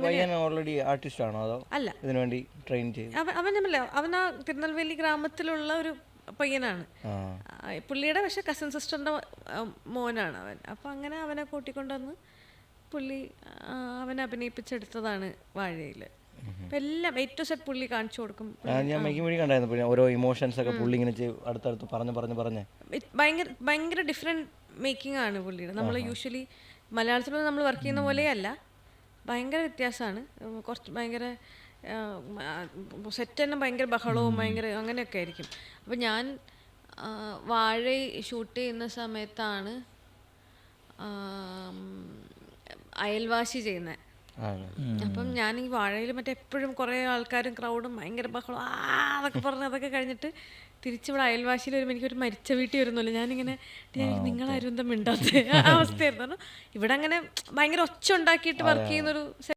പയ്യൻ already artist ആണോ അതോ അല്ല, ഇതിനു വേണ്ടി ട്രെയിൻ ചെയ്ത്? അവൻ നമ്മളെ അവൻ ആ തിരുനെൽവേലി ഗ്രാമത്തിലുള്ള ഒരു പയ്യനാണ്. പുള്ളിയുടെ പക്ഷെ കസിൻ സിസ്റ്ററിൻ്റെ മോനാണ് അവൻ. അപ്പം അങ്ങനെ അവനെ കൂട്ടിക്കൊണ്ടുവന്ന് പുള്ളി അവനെ അഭിനയിപ്പിച്ചെടുത്തതാണ് വാഴയിൽ. അപ്പം എല്ലാം എ ടു സെറ്റ് പുള്ളി കാണിച്ചു കൊടുക്കും. ഞാൻ മേക്കിംഗ് വീഡിയോ കണ്ടായിരുന്നു. പിന്നെ ഓരോ ഇമോഷൻസ് ഒക്കെ പുള്ളി ഇങ്ങനെ അടുത്തടുത്ത് പറഞ്ഞ് ഭയങ്കര ഡിഫറെൻറ്റ് മേക്കിംഗ് ആണ് പുള്ളിയുടെ. നമ്മൾ യൂഷ്വലി മലയാളത്തിലൊന്നും നമ്മൾ വർക്ക് ചെയ്യുന്ന പോലെയല്ല, ഭയങ്കര വ്യത്യാസമാണ്. കുറച്ച് ഭയങ്കര സെറ്റ് തന്നെ ഭയങ്കര ബഹളവും ഭയങ്കര അങ്ങനെയൊക്കെ ആയിരിക്കും. അപ്പം ഞാൻ വാഴ ഷൂട്ട് ചെയ്യുന്ന സമയത്താണ് അയൽവാസി ചെയ്യുന്നത്. അപ്പം ഞാൻ ഈ വാഴയിൽ മറ്റേ എപ്പോഴും കുറേ ആൾക്കാരും ക്രൗഡും ഭയങ്കര ബഹളം അതൊക്കെ പറഞ്ഞ് അതൊക്കെ കഴിഞ്ഞിട്ട് തിരിച്ചിവിടെ അയൽവാസിയിൽ വരുമ്പോൾ എനിക്കൊരു മരിച്ച വീട്ടിൽ വരുന്നില്ല. ഞാനിങ്ങനെ നിങ്ങളാരും എന്താ മിണ്ടാത്ത അവസ്ഥയായിരുന്നു. കാരണം ഇവിടെ അങ്ങനെ ഭയങ്കര ഒച്ച ഉണ്ടാക്കിയിട്ട് വർക്ക് ചെയ്യുന്നൊരു